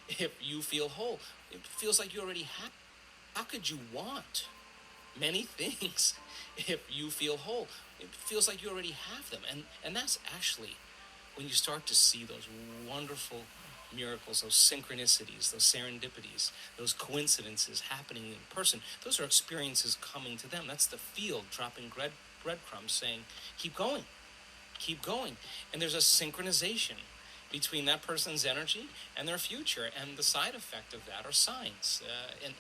if you feel whole? It feels like you already have. How could you want many things if you feel whole? It feels like you already have them. And that's actually when you start to see those wonderful miracles, those synchronicities, those serendipities, those coincidences happening in person. Those are experiences coming to them. That's the field dropping breadcrumbs saying, keep going, keep going. And there's a synchronization between that person's energy and their future, and the side effect of that are signs.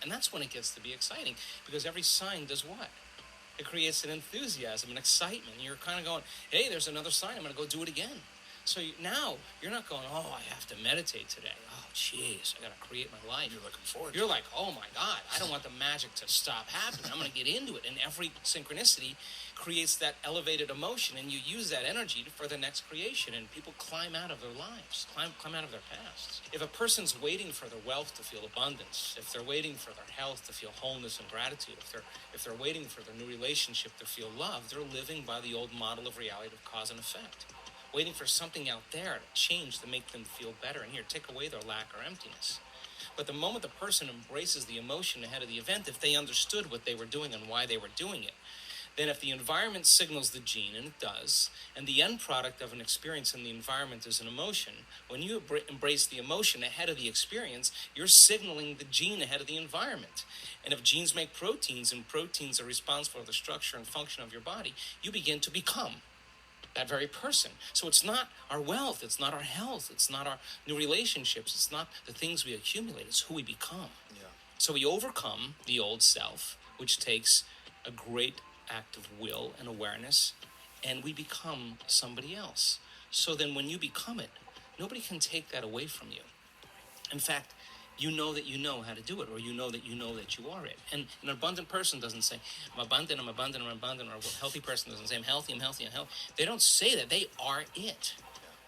And that's when it gets to be exciting, because every sign does what? It creates an enthusiasm, an excitement. You're kind of going, hey, there's another sign, I'm going to go do it again. So now you're not going, oh, I have to meditate today. Oh, jeez, I got to create my life. You're looking forward to You're like, oh my God, I don't want the magic to stop happening. I'm going to get into it. And every synchronicity creates that elevated emotion, and you use that energy for the next creation. And people climb out of their lives, climb out of their pasts. If a person's waiting for their wealth to feel abundance, if they're waiting for their health to feel wholeness and gratitude, if they're waiting for their new relationship to feel love, they're living by the old model of reality of cause and effect, waiting for something out there to change to make them feel better. And here, take away their lack or emptiness. But the moment the person embraces the emotion ahead of the event, if they understood what they were doing and why they were doing it, then if the environment signals the gene, and it does, and the end product of an experience in the environment is an emotion, when you embrace the emotion ahead of the experience, you're signaling the gene ahead of the environment. And if genes make proteins, and proteins are responsible for the structure and function of your body, you begin to become that very person. So it's not our wealth, it's not our health, it's not our new relationships, it's not the things we accumulate, it's who we become. Yeah. So we overcome the old self, which takes a great act of will and awareness, and we become somebody else. So then when you become it, nobody can take that away from you. In fact, you know that you know how to do it, or you know that you are it. And an abundant person doesn't say, I'm abundant, I'm abundant, I'm abundant, or a healthy person doesn't say, I'm healthy, I'm healthy, I'm healthy. They don't say that, they are it.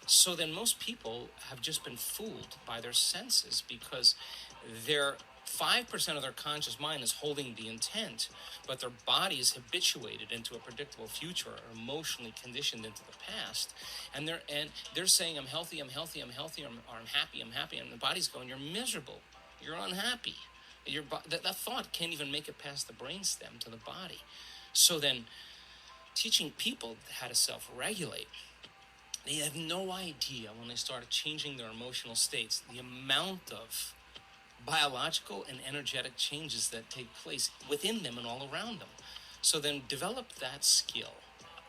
So then most people have just been fooled by their senses, because they're 5% of their conscious mind is holding the intent, but their body is habituated into a predictable future, or emotionally conditioned into the past, and they're saying, I'm healthy, I'm healthy, I'm healthy, or I'm happy, I'm happy, and the body's going, you're miserable, you're unhappy. That thought can't even make it past the brainstem to the body. So then, teaching people how to self-regulate, they have no idea when they start changing their emotional states, the amount of biological and energetic changes that take place within them and all around them. So then develop that skill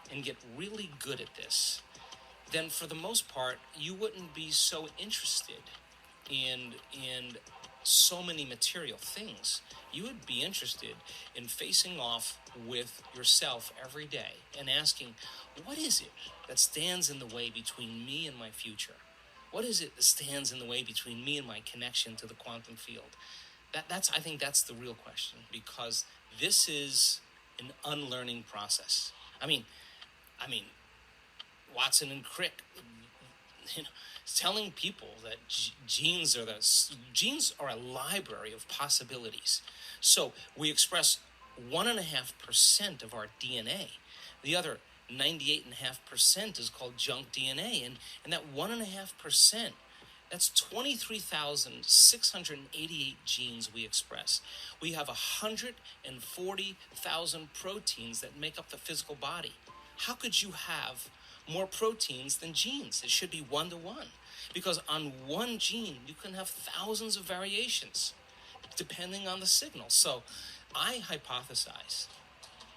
and get really good at this. Then for the most part, you wouldn't be so interested in so many material things. You would be interested in facing off with yourself every day and asking, what is it that stands in the way between me and my future? What is it that stands in the way between me and my connection to the quantum field? I think that's the real question, because this is an unlearning process. I mean, Watson and Crick, telling people that genes are a library of possibilities. So we express 1.5% of our DNA. The other 98.5% is called junk DNA, and that 1.5%, that's 23,688 genes we express. We have 140,000 proteins that make up the physical body. How could you have more proteins than genes? It should be 1-to-1, because on one gene you can have thousands of variations depending on the signal. So I hypothesize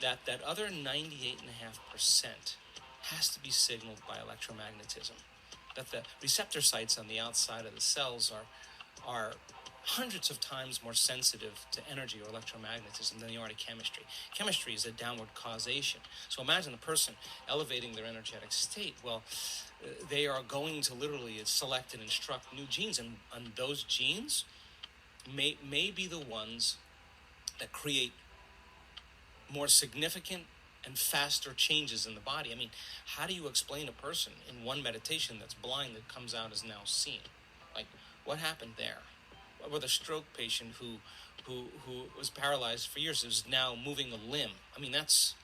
that other 98.5% has to be signaled by electromagnetism. That the receptor sites on the outside of the cells are hundreds of times more sensitive to energy or electromagnetism than they are to chemistry. Chemistry is a downward causation. So imagine a person elevating their energetic state. Well, they are going to literally select and instruct new genes, and those genes may be the ones that create more significant and faster changes in the body. I mean, how do you explain a person in one meditation that's blind that comes out as now seen? Like, what happened there? With a stroke patient who was paralyzed for years, is now moving a limb. I mean, it's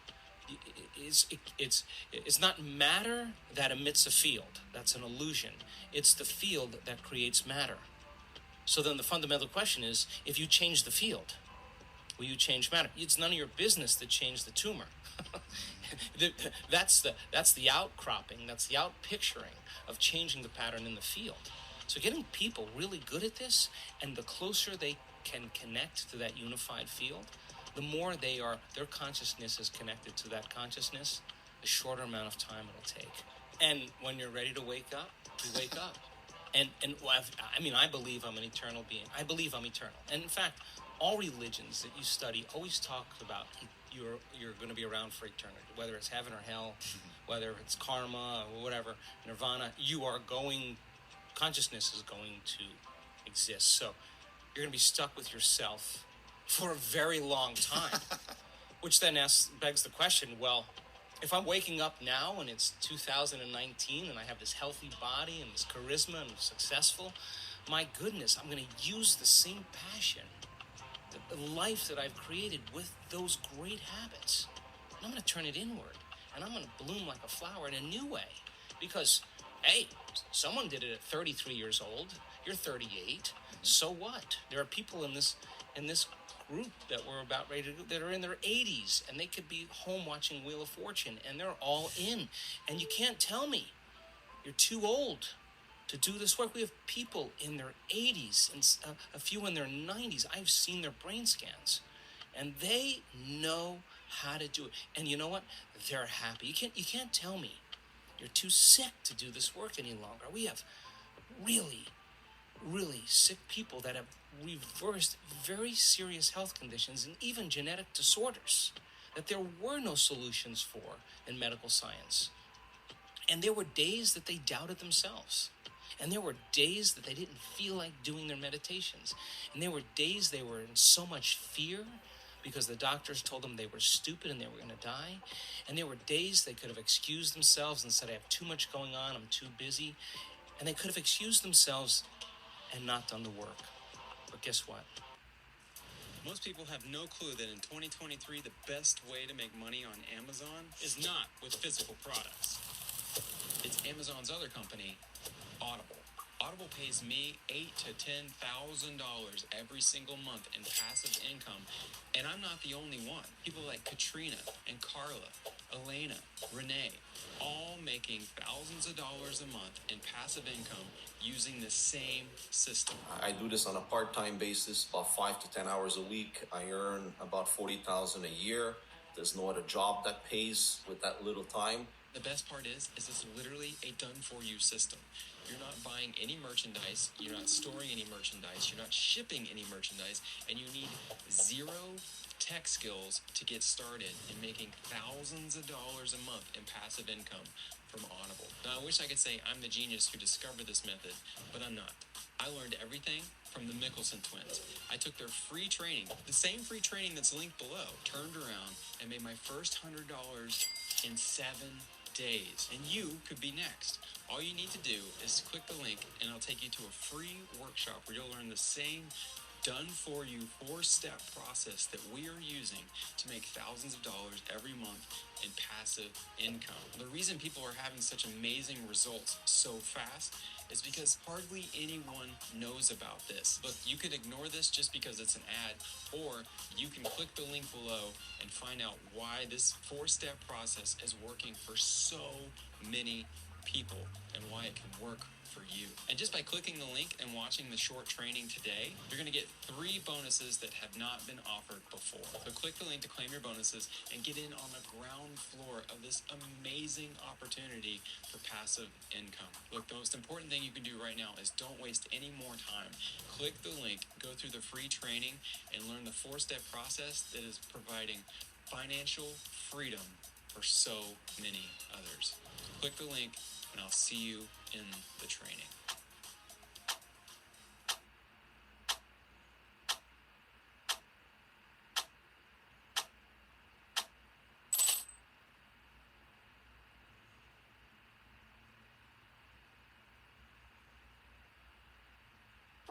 not matter that emits a field. That's an illusion. It's the field that creates matter. So then the fundamental question is, if you change the field, will you change matter? It's none of your business to change the tumor. That's the outcropping, that's the outpicturing of changing the pattern in the field. So getting people really good at this, and the closer they can connect to that unified field, the more their consciousness is connected to that consciousness, the shorter amount of time it'll take. And when you're ready to wake up, you wake up. And I believe I'm an eternal being. I believe I'm eternal. And in fact, all religions that you study always talk about you're going to be around for eternity, whether it's heaven or hell, whether it's karma or whatever, nirvana. Consciousness is going to exist. So you're going to be stuck with yourself for a very long time, which then begs the question, well, if I'm waking up now and it's 2019 and I have this healthy body and this charisma and I'm successful, my goodness, I'm going to use the same passion, the life that I've created with those great habits. And I'm going to turn it inward, and I'm going to bloom like a flower in a new way. Because, hey, someone did it at 33 years old. You're 38. So what? There are people in this group that we're about ready to do that are in their 80s, and they could be home watching Wheel of Fortune, and they're all in. And you can't tell me you're too old to do this work. We have people in their 80s and a few in their 90s. I've seen their brain scans, and they know how to do it. And you know what? They're happy. You can't tell me you're too sick to do this work any longer. We have really, really sick people that have reversed very serious health conditions and even genetic disorders that there were no solutions for in medical science. And there were days that they doubted themselves. And there were days that they didn't feel like doing their meditations. And there were days they were in so much fear because the doctors told them they were stupid and they were going to die. And there were days they could have excused themselves and said, I have too much going on, I'm too busy. And they could have excused themselves and not done the work. But guess what? Most people have no clue that in 2023, the best way to make money on Amazon is not with physical products. It's Amazon's other company, Audible. Audible pays me $8,000 to $10,000 every single month in passive income, and I'm not the only one. People like Katrina and Carla, Elena, Renee, all making thousands of dollars a month in passive income using the same system. I do this on a part-time basis, about 5 to 10 hours a week. I earn about $40,000 a year. There's no other job that pays with that little time. The best part is it's literally a done-for-you system. You're not buying any merchandise, you're not storing any merchandise, you're not shipping any merchandise, and you need zero tech skills to get started in making thousands of dollars a month in passive income from Audible. Now, I wish I could say I'm the genius who discovered this method, but I'm not. I learned everything from the Mickelson twins. I took their free training, the same free training that's linked below, turned around and made my first $100 in 7 days. And you could be next. All you need to do is click the link and I'll take you to a free workshop where you'll learn the same done-for-you 4-step process that we are using to make thousands of dollars every month in passive income. The reason people are having such amazing results so fast is because hardly anyone knows about this. Look, you could ignore this just because it's an ad, or you can click the link below and find out why this 4-step process is working for so many people and why it can work for you. And just by clicking the link and watching the short training today, you're going to get 3 bonuses that have not been offered before. So click the link to claim your bonuses and get in on the ground floor of this amazing opportunity for passive income. Look, the most important thing you can do right now is don't waste any more time. Click the link, go through the free training, and learn the 4-step process that is providing financial freedom for so many others. Click the link and I'll see you in the training.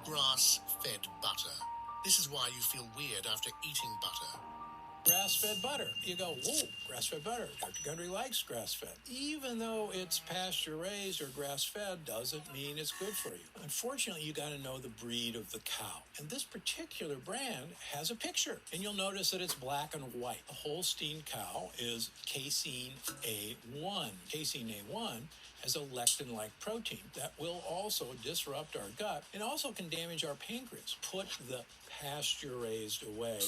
Grass-fed butter. This is why you feel weird after eating butter. grass-fed butter. You go, whoa, grass-fed butter. Dr. Gundry likes grass-fed. Even though it's pasture-raised or grass-fed doesn't mean it's good for you. Unfortunately, you got to know the breed of the cow. And this particular brand has a picture. And you'll notice that it's black and white. The Holstein cow is casein A1. Casein A1 has a lectin-like protein that will also disrupt our gut and also can damage our pancreas. Put the pasture-raised away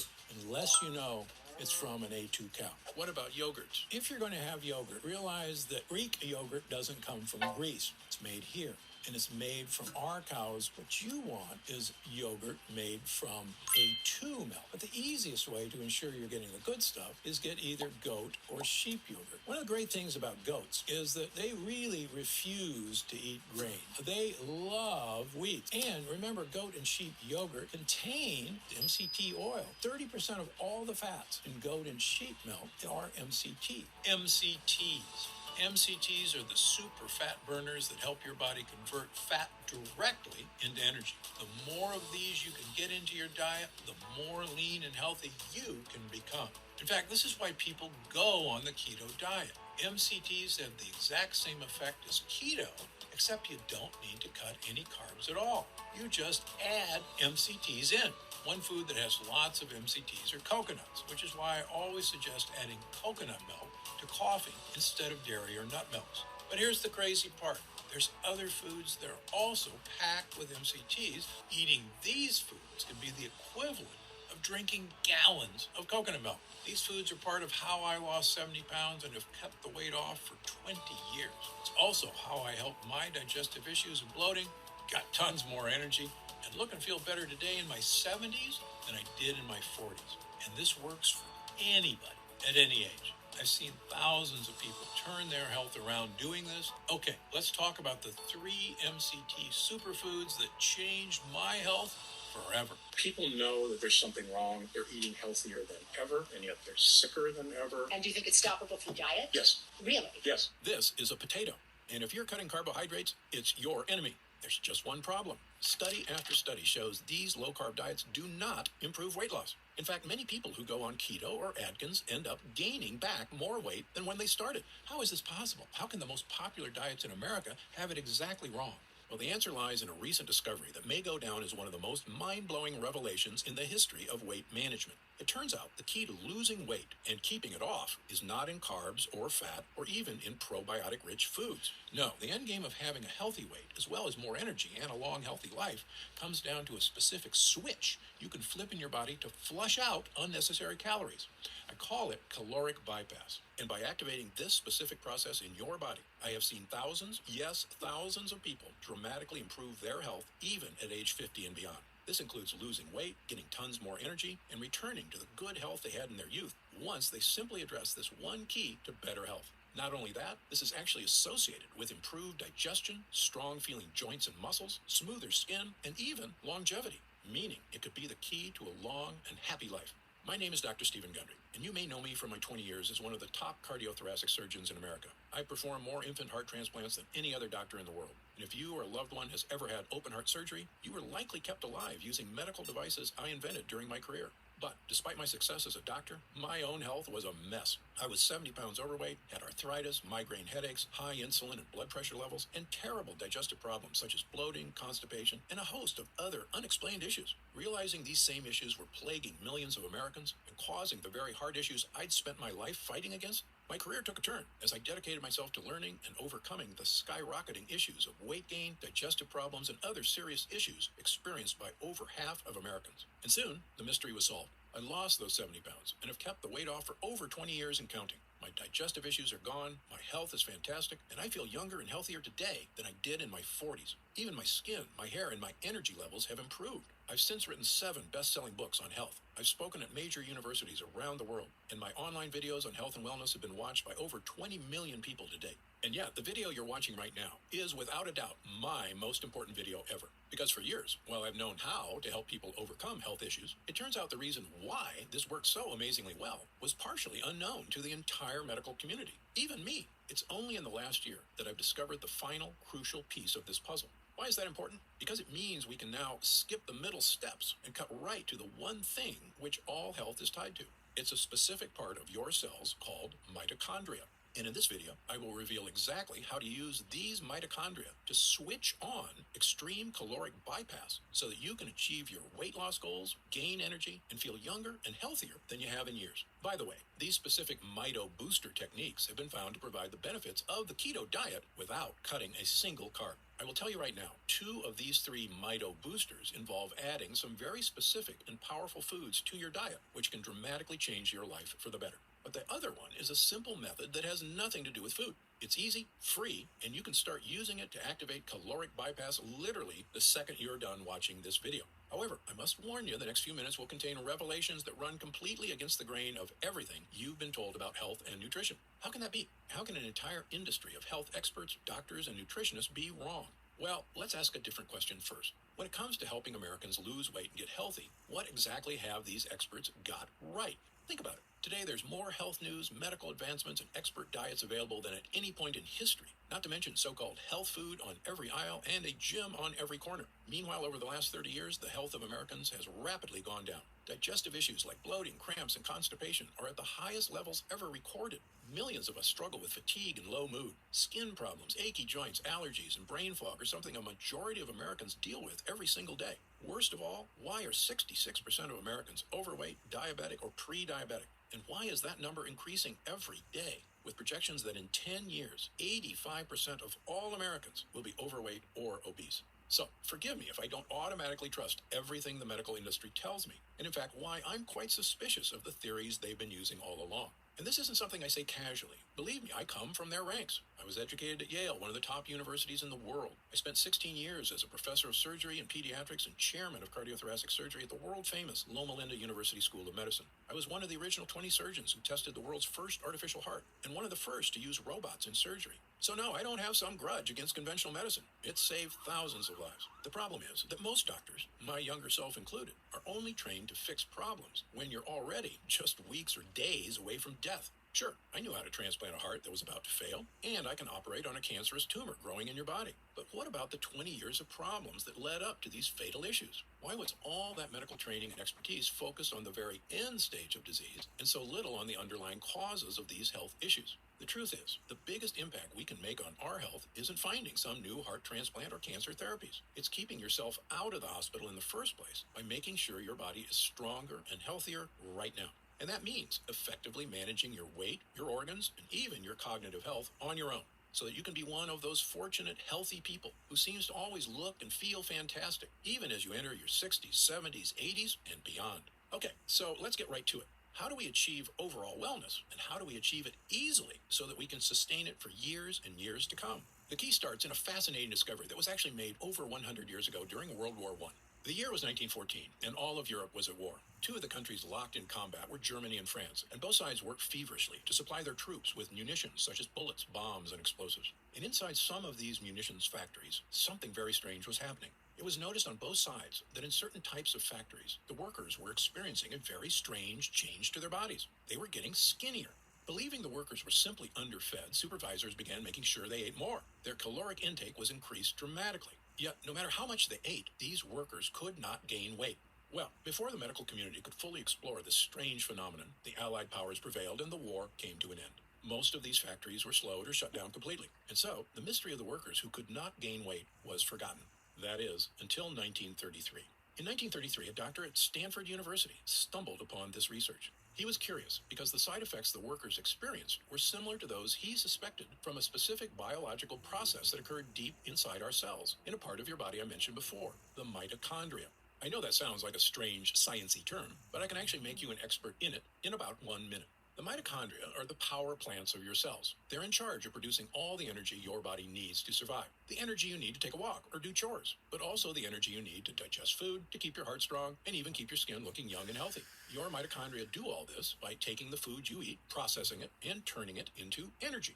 unless you know it's from an A2 cow. What about yogurts? If you're going to have yogurt, realize that Greek yogurt doesn't come from Greece. It's made here. And it's made from our cows. What you want is yogurt made from A2 milk. But the easiest way to ensure you're getting the good stuff is get either goat or sheep yogurt. One of the great things about goats is that they really refuse to eat grain. They love wheat. And remember, goat and sheep yogurt contain MCT oil. 30% of all the fats in goat and sheep milk are MCT. MCTs. MCTs are the super fat burners that help your body convert fat directly into energy. The more of these you can get into your diet, the more lean and healthy you can become. In fact, this is why people go on the keto diet. MCTs have the exact same effect as keto, except you don't need to cut any carbs at all. You just add MCTs in. One food that has lots of MCTs are coconuts, which is why I always suggest adding coconut milk to coffee instead of dairy or nut milks. But here's the crazy part. There's other foods that are also packed with MCTs. Eating these foods can be the equivalent of drinking gallons of coconut milk. These foods are part of how I lost 70 pounds and have kept the weight off for 20 years. It's also how I helped my digestive issues and bloating, got tons more energy, and look and feel better today in my 70s than I did in my 40s. And this works for anybody at any age. I've seen thousands of people turn their health around doing this. Okay, let's talk about the 3 MCT superfoods that changed my health forever. People know that there's something wrong. They're eating healthier than ever, and yet they're sicker than ever. And do you think it's stoppable through diet? Yes. Really? Yes. This is a potato. And if you're cutting carbohydrates, it's your enemy. There's just one problem. Study after study shows these low-carb diets do not improve weight loss. In fact, many people who go on keto or Atkins end up gaining back more weight than when they started. How is this possible? How can the most popular diets in America have it exactly wrong? Well, the answer lies in a recent discovery that may go down as one of the most mind-blowing revelations in the history of weight management. It turns out the key to losing weight and keeping it off is not in carbs or fat or even in probiotic-rich foods. No, the end game of having a healthy weight, as well as more energy and a long, healthy life, comes down to a specific switch you can flip in your body to flush out unnecessary calories. I call it caloric bypass. And by activating this specific process in your body, I have seen thousands, yes, thousands of people dramatically improve their health even at age 50 and beyond. This includes losing weight, getting tons more energy, and returning to the good health they had in their youth once they simply address this one key to better health. Not only that, this is actually associated with improved digestion, strong feeling joints and muscles, smoother skin, and even longevity, meaning it could be the key to a long and happy life. My name is Dr. Stephen Gundry, and you may know me from my 20 years as one of the top cardiothoracic surgeons in America. I perform more infant heart transplants than any other doctor in the world. And if you or a loved one has ever had open heart surgery, you were likely kept alive using medical devices I invented during my career. But despite my success as a doctor, my own health was a mess. I was 70 pounds overweight, had arthritis, migraine headaches, high insulin and blood pressure levels, and terrible digestive problems such as bloating, constipation, and a host of other unexplained issues. Realizing these same issues were plaguing millions of Americans and causing the very heart issues I'd spent my life fighting against, my career took a turn as I dedicated myself to learning and overcoming the skyrocketing issues of weight gain, digestive problems, and other serious issues experienced by over half of Americans. And soon, the mystery was solved. I lost those 70 pounds and have kept the weight off for over 20 years and counting. My digestive issues are gone, my health is fantastic, and I feel younger and healthier today than I did in my 40s. Even my skin, my hair, and my energy levels have improved. I've since written 7 best-selling books on health. I've spoken at major universities around the world, and my online videos on health and wellness have been watched by over 20 million people to date. And yet, the video you're watching right now is without a doubt my most important video ever. Because for years, while I've known how to help people overcome health issues, it turns out the reason why this works so amazingly well was partially unknown to the entire medical community. Even me. It's only in the last year that I've discovered the final crucial piece of this puzzle. Why is that important? Because it means we can now skip the middle steps and cut right to the one thing which all health is tied to. It's a specific part of your cells called mitochondria. And in this video, I will reveal exactly how to use these mitochondria to switch on extreme caloric bypass so that you can achieve your weight loss goals, gain energy, and feel younger and healthier than you have in years. By the way, these specific mito booster techniques have been found to provide the benefits of the keto diet without cutting a single carb. I will tell you right now, 2 of these 3 mito boosters involve adding some very specific and powerful foods to your diet, which can dramatically change your life for the better. But the other one is a simple method that has nothing to do with food. It's easy, free, and you can start using it to activate caloric bypass literally the second you're done watching this video. However, I must warn you, the next few minutes will contain revelations that run completely against the grain of everything you've been told about health and nutrition. How can that be? How can an entire industry of health experts, doctors, and nutritionists be wrong? Well, let's ask a different question first. When it comes to helping Americans lose weight and get healthy, what exactly have these experts got right? Think about it. Today, there's more health news, medical advancements, and expert diets available than at any point in history, not to mention so-called health food on every aisle and a gym on every corner. Meanwhile, over the last 30 years, the health of Americans has rapidly gone down. Digestive issues like bloating, cramps, and constipation are at the highest levels ever recorded. Millions of us struggle with fatigue and low mood. Skin problems, achy joints, allergies, and brain fog are something a majority of Americans deal with every single day. Worst of all, why are 66% of Americans overweight, diabetic, or pre-diabetic? And why is that number increasing every day? With projections that in 10 years, 85% of all Americans will be overweight or obese. So, forgive me if I don't automatically trust everything the medical industry tells me, and in fact, why I'm quite suspicious of the theories they've been using all along. And this isn't something I say casually. Believe me, I come from their ranks. I was educated at Yale, one of the top universities in the world. I spent 16 years as a professor of surgery and pediatrics and chairman of cardiothoracic surgery at the world-famous Loma Linda University School of Medicine. I was one of the original 20 surgeons who tested the world's first artificial heart, and one of the first to use robots in surgery. So no, I don't have some grudge against conventional medicine. It's saved thousands of lives. The problem is that most doctors, my younger self included, are only trained to fix problems when you're already just weeks or days away from death. Sure, I knew how to transplant a heart that was about to fail, and I can operate on a cancerous tumor growing in your body. But what about the 20 years of problems that led up to these fatal issues? Why was all that medical training and expertise focused on the very end stage of disease and so little on the underlying causes of these health issues? The truth is, the biggest impact we can make on our health isn't finding some new heart transplant or cancer therapies. It's keeping yourself out of the hospital in the first place by making sure your body is stronger and healthier right now. And that means effectively managing your weight, your organs, and even your cognitive health on your own, so that you can be one of those fortunate, healthy people who seems to always look and feel fantastic, even as you enter your 60s, 70s, 80s, and beyond. Okay, so let's get right to it. How do we achieve overall wellness, and how do we achieve it easily so that we can sustain it for years and years to come? The key starts in a fascinating discovery that was actually made over 100 years ago during World War I. The year was 1914, and all of Europe was at war. 2 of the countries locked in combat were Germany and France, and both sides worked feverishly to supply their troops with munitions such as bullets, bombs, and explosives. And inside some of these munitions factories, something very strange was happening. It was noticed on both sides that in certain types of factories, the workers were experiencing a very strange change to their bodies. They were getting skinnier. Believing the workers were simply underfed, supervisors began making sure they ate more. Their caloric intake was increased dramatically. Yet, no matter how much they ate, these workers could not gain weight. Well, before the medical community could fully explore this strange phenomenon, the Allied powers prevailed and the war came to an end. Most of these factories were slowed or shut down completely. And so, the mystery of the workers who could not gain weight was forgotten. That is, until 1933. In 1933, a doctor at Stanford University stumbled upon this research. He was curious because the side effects the workers experienced were similar to those he suspected from a specific biological process that occurred deep inside our cells, in a part of your body I mentioned before, the mitochondria. I know that sounds like a strange, science-y term, but I can actually make you an expert in it in about 1 minute. The mitochondria are the power plants of your cells. They're in charge of producing all the energy your body needs to survive. The energy you need to take a walk or do chores, but also the energy you need to digest food, to keep your heart strong, and even keep your skin looking young and healthy. Your mitochondria do all this by taking the food you eat, processing it, and turning it into energy.